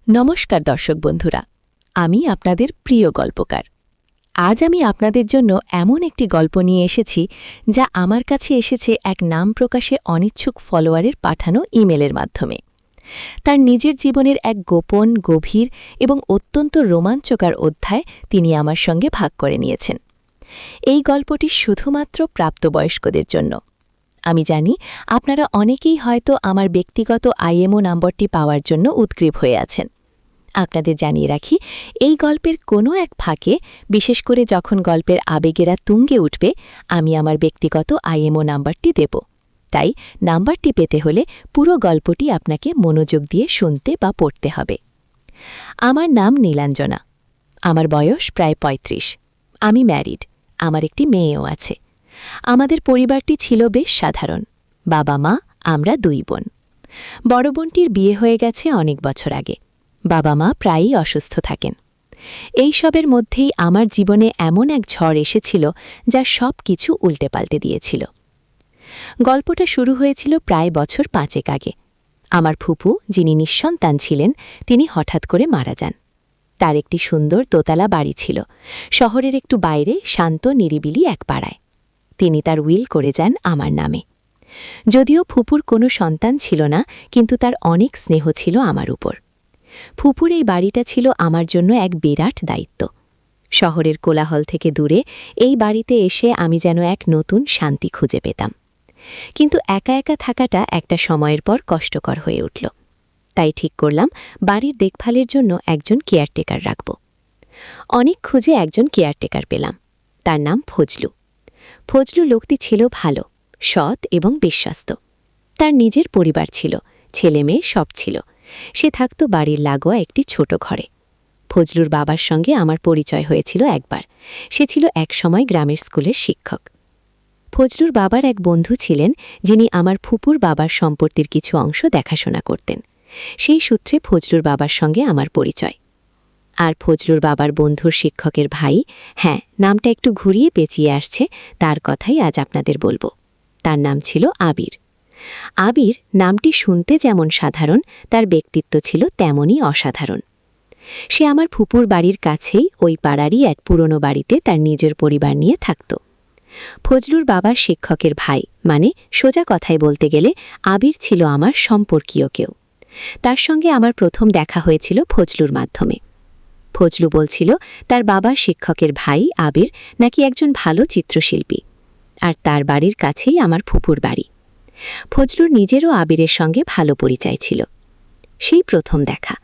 নমস্কার দর্শক বন্ধুরা, আমি আপনাদের প্রিয় গল্পকার। আজ আমি আপনাদের জন্য এমন একটি গল্প নিয়ে এসেছি যা আমার কাছে এসেছে এক নাম প্রকাশে অনিচ্ছুক ফলোয়ারের পাঠানো ইমেলের মাধ্যমে। তার নিজের জীবনের এক গোপন, গভীর এবং অত্যন্ত রোমাঞ্চকর অধ্যায় তিনি আমার সঙ্গে ভাগ করে নিয়েছেন। এই গল্পটি শুধুমাত্র প্রাপ্তবয়স্কদের জন্য। আমি জানি আপনারা অনেকেই হয়তো আমার ব্যক্তিগত আইএমও নম্বরটি পাওয়ার জন্য উদগ্রীব হয়ে আছেন। আপনাদের জানিয়ে রাখি, এই গল্পের কোনো এক ফাঁকে, বিশেষ করে যখন গল্পের আবেগেরা তুঙ্গে উঠবে, আমি আমার ব্যক্তিগত আইএমও নাম্বারটি দেব। তাই নাম্বারটি পেতে হলে পুরো গল্পটি আপনাকে মনোযোগ দিয়ে শুনতে বা পড়তে হবে। আমার নাম নীলাঞ্জনা। আমার বয়স প্রায় ৩৫। আমি ম্যারিড। আমার একটি মেয়েও আছে। আমাদের পরিবারটি ছিল বেশ সাধারণ। বাবা মা, আমরা ২ বোন। বড় বোনটির বিয়ে হয়ে গেছে অনেক বছর আগে। বাবা মা প্রায়ই অসুস্থ থাকেন। এই সবের মধ্যেই আমার জীবনে এমন এক ঝড় এসেছিল যা সব কিছু উল্টেপাল্টে দিয়েছিল। গল্পটা শুরু হয়েছিল প্রায় বছর ৫ আগে। আমার ফুপু, যিনি নিঃসন্তান ছিলেন, তিনি হঠাৎ করে মারা যান। তার একটি সুন্দর দোতলা বাড়ি ছিল শহরের একটু বাইরে, শান্ত নিরিবিলি এক পাড়ায়। তিনি তার উইল করে যান আমার নামে। যদিও ফুপুর কোনো সন্তান ছিল না, কিন্তু তার অনেক স্নেহ ছিল আমার উপর। ফুপুর এই বাড়িটা ছিল আমার জন্য এক বিরাট দায়িত্ব। শহরের কোলাহল থেকে দূরে এই বাড়িতে এসে আমি যেন এক নতুন শান্তি খুঁজে পেতাম। কিন্তু একা একা থাকাটা একটা সময়ের পর কষ্টকর হয়ে উঠল। তাই ঠিক করলাম বাড়ির দেখভালের জন্য একজন কেয়ারটেকার রাখব। অনেক খুঁজে একজন কেয়ারটেকার পেলাম। তার নাম ফজলু। ফজলু লোকটি ছিল ভালো, সৎ এবং বিশ্বস্ত। তার নিজের পরিবার ছিল, ছেলে মেয়ে সব ছিল। সে থাকত বাড়ির লাগোয়া একটি ছোট ঘরে। ফজলুর বাবার সঙ্গে আমার পরিচয় হয়েছিল একবার। সে ছিল একসময় গ্রামের স্কুলের শিক্ষক। ফজলুর বাবার এক বন্ধু ছিলেন, যিনি আমার ফুপুর বাবার সম্পত্তির কিছু অংশ দেখাশোনা করতেন। সেই সূত্রে ফজলুর বাবার সঙ্গে আমার পরিচয়। আর ফজলুর বাবার বন্ধুর শিক্ষকের ভাই, হ্যাঁ, নামটা একটু ঘুরিয়ে পেঁচিয়ে আসছে, তার কথাই আজ আপনাদের বলবো। তার নাম ছিল আবির। আবির নামটি শুনতে যেমন সাধারণ, তার ব্যক্তিত্ব ছিল তেমনই অসাধারণ। সে আমার ফুপুর বাড়ির কাছেই ওই পাড়ারই এক পুরনো বাড়িতে তার নিজের পরিবার নিয়ে থাকত। ফজলুর বাবার শিক্ষকের ভাই, মানে সোজা কথায় বলতে গেলে আবির ছিল আমার সম্পর্কীয় কেউ। তার সঙ্গে আমার প্রথম দেখা হয়েছিল ফজলুর মাধ্যমে। ফজলু বলছিল তার বাবার শিক্ষকের ভাই আবির নাকি একজন ভালো চিত্রশিল্পী, আর তার বাড়ির কাছেই আমার ফুপুর বাড়ি। ফজলুর নিজেরও আবিরের সঙ্গে ভালো পরিচয় ছিল। সেই প্রথম দেখা।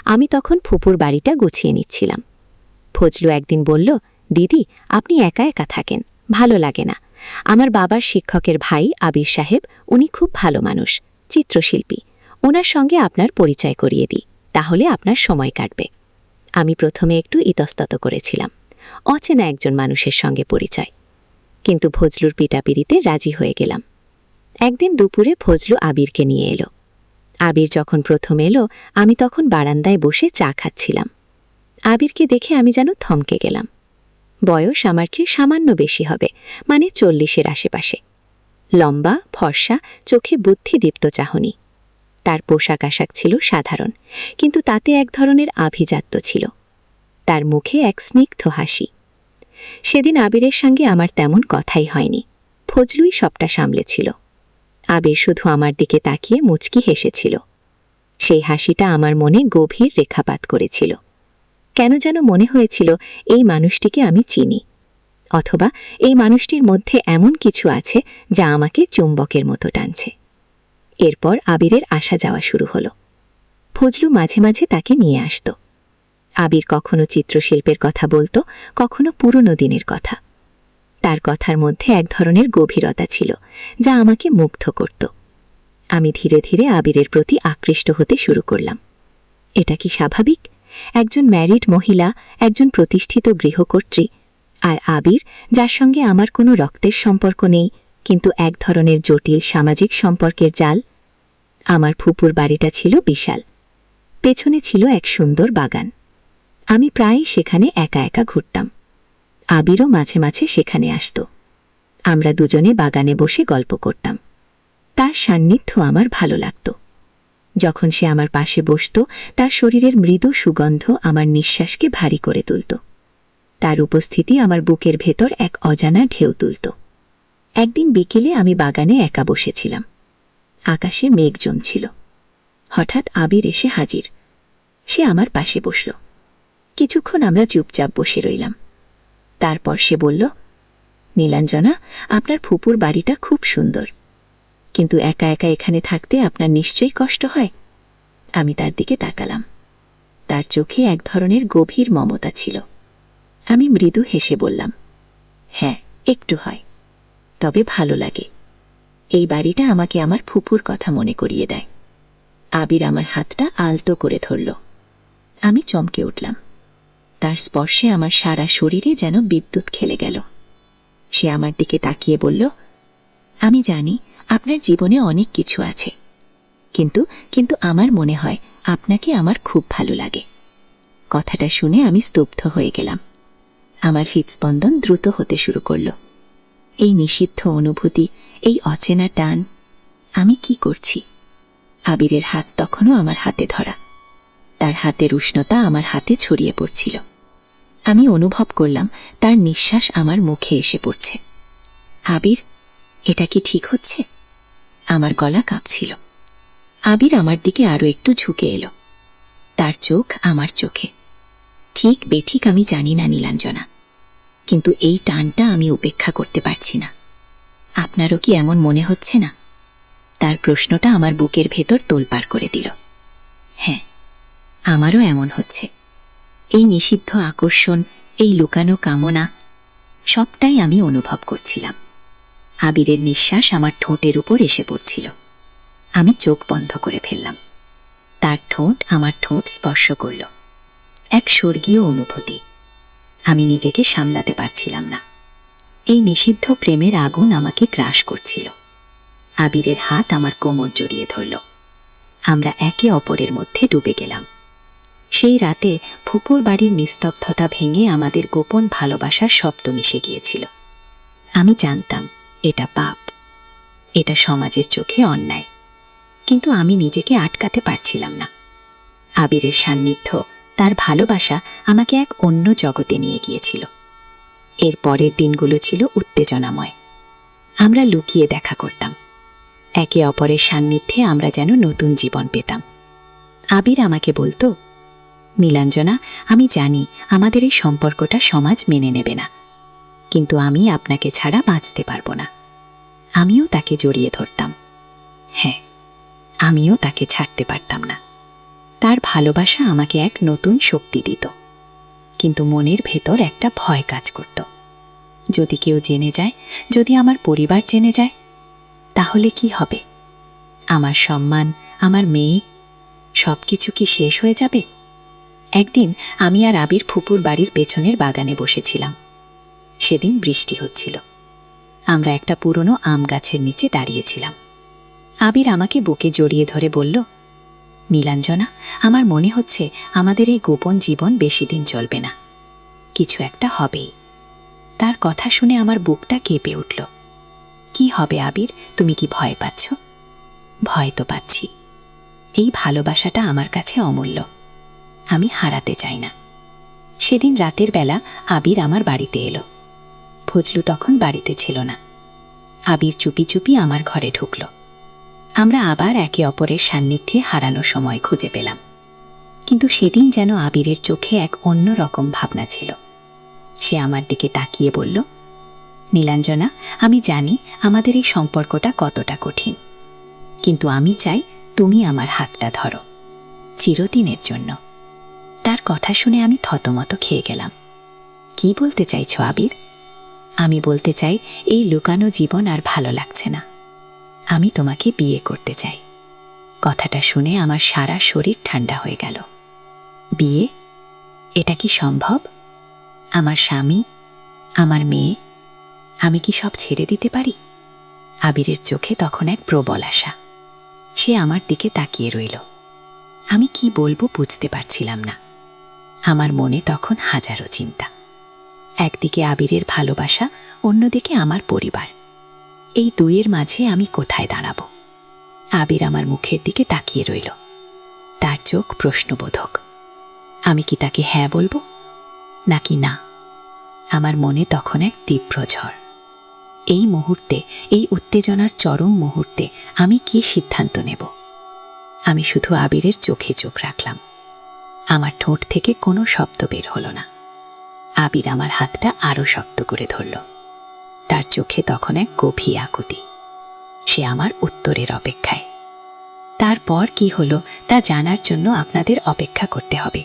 আমি তখন ফুপুর বাড়িটা গুছিয়ে নিচ্ছিলাম। ফজলু একদিন বলল, দিদি, আপনি একা একা থাকেন, ভালো লাগে না। আমার বাবার শিক্ষকের ভাই আবির সাহেব, উনি খুব ভালো মানুষ, চিত্রশিল্পী। ওনার সঙ্গে আপনার পরিচয় করিয়ে দিই, তাহলে আপনার সময় কাটবে। আমি প্রথমে একটু ইতস্তত করেছিলাম। অচেনা একজন মানুষের সঙ্গে পরিচয়। কিন্তু ফজলুর পিটাপিড়িতে রাজি হয়ে গেলাম। একদিন দুপুরে ফজলু আবিরকে নিয়ে এলো। আবির যখন প্রথম এলো, আমি তখন বারান্দায় বসে চা খাচ্ছিলাম। আবিরকে দেখে আমি যেন থমকে গেলাম। বয়স আমার চেয়ে সামান্য বেশি হবে, মানে ৪০-এর আশেপাশে। লম্বা, ফর্সা, চোখে বুদ্ধিদীপ্ত চাহনি। তার পোশাক আশাক ছিল সাধারণ, কিন্তু তাতে এক ধরনের আভিজাত্য ছিল। তার মুখে এক স্নিগ্ধ হাসি। সেদিন আবিরের সঙ্গে আমার তেমন কথাই হয়নি। ফজলুই সবটা সামলেছিল। আবির শুধু আমার দিকে তাকিয়ে মুচকি হেসেছিল। সেই হাসিটা আমার মনে গভীর রেখাপাত করেছিল। কেন যেন মনে হয়েছিল এই মানুষটিকে আমি চিনি, অথবা এই মানুষটির মধ্যে এমন কিছু আছে যা আমাকে চুম্বকের মতো টানছে। এরপর আবিরের আসা যাওয়া শুরু হলো। ফজলু মাঝে মাঝে তাকে নিয়ে আসত। আবির কখনো চিত্রশিল্পের কথা বলতো, কখনো পুরনো দিনের কথা। তার কথার মধ্যে এক ধরনের গভীরতা ছিল যা আমাকে মুগ্ধ করত। আমি ধীরে ধীরে আবিরের প্রতি আকৃষ্ট হতে শুরু করলাম। এটা কি স্বাভাবিক? একজন ম্যারিড মহিলা, একজন প্রতিষ্ঠিত গৃহকর্ত্রী, আর আবির, যার সঙ্গে আমার কোনো রক্তের সম্পর্ক নেই, কিন্তু এক ধরনের জটিল সামাজিক সম্পর্কের জাল। আমার ফুপুর বাড়িটা ছিল বিশাল। পেছনে ছিল এক সুন্দর বাগান। আমি প্রায়ই সেখানে একা একা ঘুরতাম। আবিরও মাঝে মাঝে সেখানে আসত। আমরা দুজনে বাগানে বসে গল্প করতাম। তার সান্নিধ্য আমার ভালো লাগত। যখন সে আমার পাশে বসত, তার শরীরের মৃদু সুগন্ধ আমার নিঃশ্বাসকে ভারী করে তুলত। তার উপস্থিতি আমার বুকের ভেতর এক অজানা ঢেউ তুলত। একদিন বিকেলে আমি বাগানে একা বসেছিলাম। আকাশে মেঘ জমছিল। হঠাৎ আবির এসে হাজির। সে আমার পাশে বসল। কিছুক্ষণ আমরা চুপচাপ বসে রইলাম। তারপর সে বলল, নীলাঞ্জনা, আপনার ফুপুর বাড়িটা খুব সুন্দর, কিন্তু একা একা এখানে থাকতে আপনার নিশ্চয়ই কষ্ট হয়। আমি তার দিকে তাকালাম। তার চোখে এক ধরনের গভীর মমতা ছিল। আমি মৃদু হেসে বললাম, হ্যাঁ, একটু হয়, তবে ভালো লাগে। এই বাড়িটা আমাকে আমার ফুপুর কথা মনে করিয়ে দেয়। আবির আমার হাতটা আলতো করে ধরল। আমি চমকে উঠলাম। তার স্পর্শে আমার সারা শরীরে যেন বিদ্যুৎ খেলে গেল। সে আমার দিকে তাকিয়ে বলল, আমি জানি আপনার জীবনে অনেক কিছু আছে, কিন্তু আমার মনে হয় আপনাকে আমার খুব ভালো লাগে। কথাটা শুনে আমি স্তব্ধ হয়ে গেলাম। আমার হৃদস্পন্দন দ্রুত হতে শুরু করল। এই নিষিদ্ধ অনুভূতি, এই অচেনা টান, আমি কি করছি? আবিরের হাত তখনও আমার হাতে ধরা। তার হাতের উষ্ণতা আমার হাতে ছড়িয়ে পড়ছিল। আমি অনুভব করলাম তার নিঃশ্বাস আমার মুখে এসে পড়ছে। আবির, এটা কি ঠিক হচ্ছে? আমার গলা কাঁপছিল। আবির আমার দিকে আরো একটু ঝুঁকে এলো। তার চোখ আমার চোখে। ঠিক বেঠিক আমি জানি না নীলাঞ্জনা, কিন্তু এই টানটা আমি উপেক্ষা করতে পারছি না। আপনারও কি এমন মনে হচ্ছে না? তার প্রশ্নটা আমার বুকের ভেতর তোলপাড় করে দিল। হ্যাঁ, আমারও এমন হচ্ছে। এই নিষিদ্ধ আকর্ষণ, এই লুকানো কামনা, সবটাই আমি অনুভব করছিলাম। আবিরের নিঃশ্বাস আমার ঠোঁটের উপর এসে পড়ছিল। আমি চোখ বন্ধ করে ফেললাম। তার ঠোঁট আমার ঠোঁট স্পর্শ করল। এক স্বর্গীয় অনুভূতি। আমি নিজেকে সামলাতে পারছিলাম না। এই নিষিদ্ধ প্রেমের আগুন আমাকে গ্রাস করছিল। আবিরের হাত আমার কোমর জড়িয়ে ধরল। আমরা একে অপরের মধ্যে ডুবে গেলাম। সেই রাতে ফুপুর বাড়ির নিস্তব্ধতা ভেঙে আমাদের গোপন ভালোবাসার শব্দ মিশে গিয়েছিল। আমি জানতাম এটা পাপ, এটা সমাজের চোখে অন্যায়, কিন্তু আমি নিজেকে আটকাতে পারছিলাম না। আবিরের সান্নিধ্য, তার ভালোবাসা আমাকে এক অন্য জগতে নিয়ে গিয়েছিল। এর পরের দিনগুলো ছিল উত্তেজনাময়। আমরা লুকিয়ে দেখা করতাম। একে অপরের সান্নিধ্যে আমরা যেন নতুন জীবন পেতাম। আবির আমাকে বলতো, নীলাঞ্জনা, আমি জানি আমাদের এই সম্পর্কটা সমাজ মেনে নেবে না, কিন্তু আমি আপনাকে ছাড়া বাঁচতে পারবো না। আমিও তাকে জড়িয়ে ধরতাম। হ্যাঁ, আমিও তাকে ছাড়তে পারতাম না। তার ভালোবাসা আমাকে এক নতুন শক্তি দিত, কিন্তু মনের ভেতর একটা ভয় কাজ করত। যদি কেউ জেনে যায়, যদি আমার পরিবার জেনে যায়, তাহলে কি হবে? আমার সম্মান, আমার মেয়ে, সবকিছু কি শেষ হয়ে যাবে? একদিন আমি আর আবির ফুপুর বাড়ির পেছনের বাগানে বসেছিলাম। সেদিন বৃষ্টি হচ্ছিল। আমরা একটা পুরনো আম গাছের নিচে দাঁড়িয়েছিলাম। আবির আমাকে বুকে জড়িয়ে ধরে বলল, নীলাঞ্জনা, আমার মনে হচ্ছে আমাদের এই গোপন জীবন বেশি দিন চলবে না, কিছু একটা হবেই। তার কথা শুনে আমার বুকটা কেঁপে উঠল। কি হবে আবির? তুমি কি ভয় পাচ্ছ? ভয় তো পাচ্ছি। এই ভালোবাসাটা আমার কাছে অমূল্য, আমি হারাতে চাই না। সেদিন রাতের বেলা আবির আমার বাড়িতে এলো। ফজলু তখন বাড়িতে ছিল না। আবির চুপি চুপি আমার ঘরে ঢুকল। আমরা আবার একে অপরের সান্নিধ্যে হারানো সময় খুঁজে পেলাম। কিন্তু সেদিন যেন আবিরের চোখে এক অন্য রকম ভাবনা ছিল। সে আমার দিকে তাকিয়ে বলল, নীলাঞ্জনা, আমি জানি আমাদের এই সম্পর্কটা কতটা কঠিন, কিন্তু আমি চাই তুমি আমার হাতটা ধরো, চিরদিনের জন্য। তার কথা শুনে আমি থতমত খেয়ে গেলাম। কি বলতে চাইছো আবির? আমি বলতে চাই, এই লুকানো জীবন আর ভালো লাগছে না। আমি তোমাকে বিয়ে করতে চাই। কথাটা শুনে আমার সারা শরীর ঠান্ডা হয়ে গেল। বিয়ে? এটা কি সম্ভব? আমার স্বামী, আমার মেয়ে, আমি কি সব ছেড়ে দিতে পারি? আবিরের চোখে তখন এক প্রবল আশা। সে আমার দিকে তাকিয়ে রইল। আমি কি বলবো বুঝতে পারছিলাম না। আমার মনে তখন হাজারো চিন্তা। একদিকে আবিরের ভালোবাসা, অন্যদিকে আমার পরিবার। এই দুইয়ের মাঝে আমি কোথায় দাঁড়াবো? আবির আমার মুখের দিকে তাকিয়ে রইল। চোখ প্রশ্নবোধক। আমি কি তাকে হ্যাঁ বলবো নাকি না? আমার মনে তখন এক তীব্র ঝড়। এই মুহূর্তে, এই উত্তেজনার চরম মুহূর্তে আমি কি সিদ্ধান্ত নেব? আমি শুধু আবিরের চোখে চোখ রাখলাম। আমার ঠোঁট থেকে কোনো শব্দ বের হলো না। আবির আমার হাতটা আরো শক্ত করে ধরল। তার চোখে তখন এক গভীর আকুতি। সে আমার উত্তরের অপেক্ষায়। তারপর কি হলো তা জানার জন্য আপনাদের অপেক্ষা করতে হবে।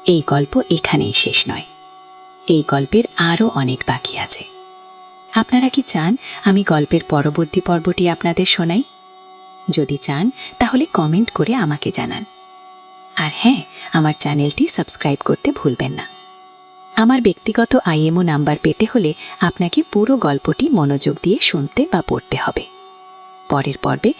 এই গল্প এখানেই শেষ নয়। এই গল্পের আরও অনেক বাকি আছে। আপনারা কি চান আমি গল্পের পরবর্তী পর্বটি আপনাদের শোনাই? যদি চান তাহলে কমেন্ট করে আমাকে জানান। আর হ্যাঁ, আমার চ্যানেলটি সাবস্ক্রাইব করতে ভুলবেন না। আমার ব্যক্তিগত IMO নাম্বার পেতে হলে আপনাকে পুরো গল্পটি মনোযোগ দিয়ে শুনতে বা পড়তে হবে। পরের পর্বে